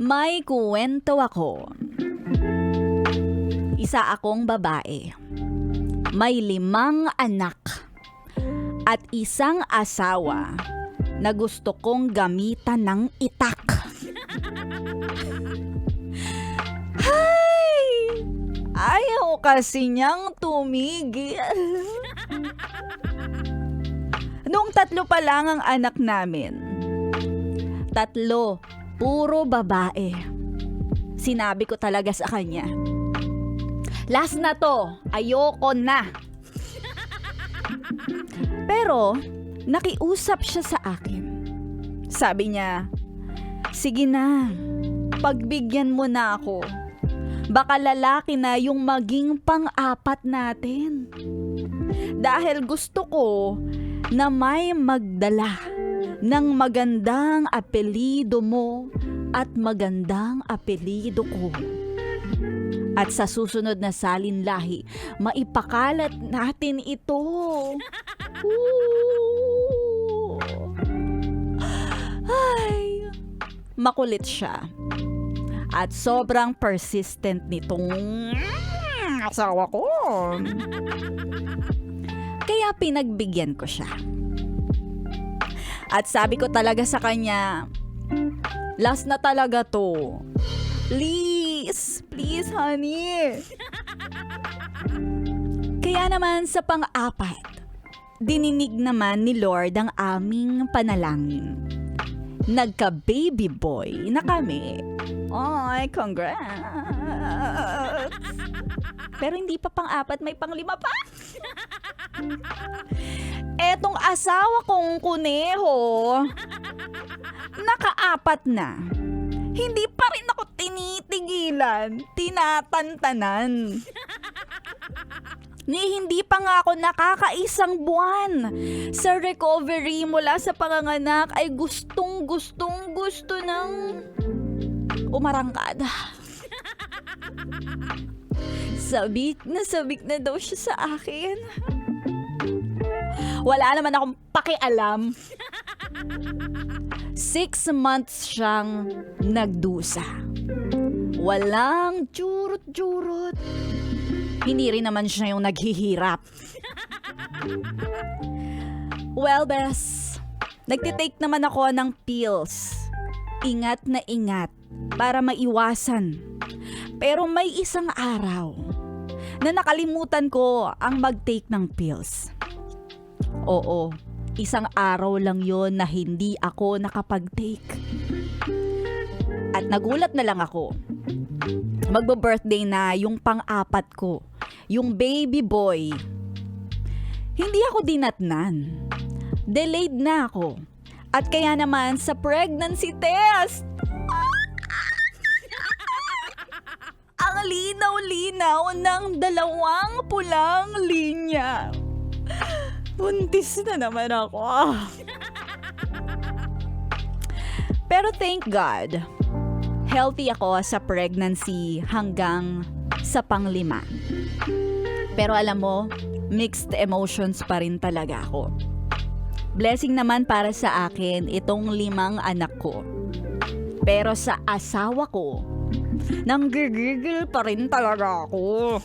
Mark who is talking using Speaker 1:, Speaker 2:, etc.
Speaker 1: May kuwento ako. Isa akong babae. May 5 anak. At isang asawa na gusto kong gamitan ng itak. Hay! Ayaw kasi niyang tumigil. Nung 3 pa lang ang anak namin. 3, puro babae. Sinabi ko talaga sa kanya, last na to, ayoko na. Pero, nakiusap siya sa akin. Sabi niya, sige na, pagbigyan mo na ako. Baka lalaki na yung maging pang-4 natin. Dahil gusto ko na may magdala ng magandang apelyido mo at magandang apelyido ko. At sa susunod na salinlahi, maipakalat natin ito. Ay, makulit siya. At sobrang persistent nitong asawa ko. Kaya pinagbigyan ko siya. At sabi ko talaga sa kanya, last na talaga to. Please, please honey. Kaya naman sa pang-4, dininig naman ni Lord ang aming panalangin. Nagka-baby boy na kami. Ay, congrats. Pero hindi pa pang-4, may pang-5 pa. Etong asawa kong kuneho, naka-4 na. Hindi pa rin ako tinitigilan, tinatantanan. Hindi pa nga ako nakaka-1 buwan. Sa recovery mula sa panganganak ay gusto ng umarangkada. Sabik na daw siya sa akin. Wala naman akong pakialam. 6 months siyang nagdusa. Walang jurot-jurot. Hindi rin naman siya yung naghihirap. Well, bes, nagtitake naman ako ng pills. Ingat na ingat para maiwasan. Pero may isang araw na nakalimutan ko ang mag-take ng pills. Oo, isang araw lang yon na hindi ako nakapag-take. At nagulat na lang ako. Magbo-birthday na yung pang-4 ko, yung baby boy. Hindi ako dinatnan. Delayed na ako. At kaya naman sa pregnancy test, ang linaw-linaw ng 2 pulang linya. Buntis na naman ako. Pero thank God, healthy ako sa pregnancy hanggang sa pang-5. Pero alam mo, mixed emotions pa rin talaga ako. Blessing naman para sa akin itong 5 anak ko. Pero sa asawa ko, nanggigigil pa rin talaga ako.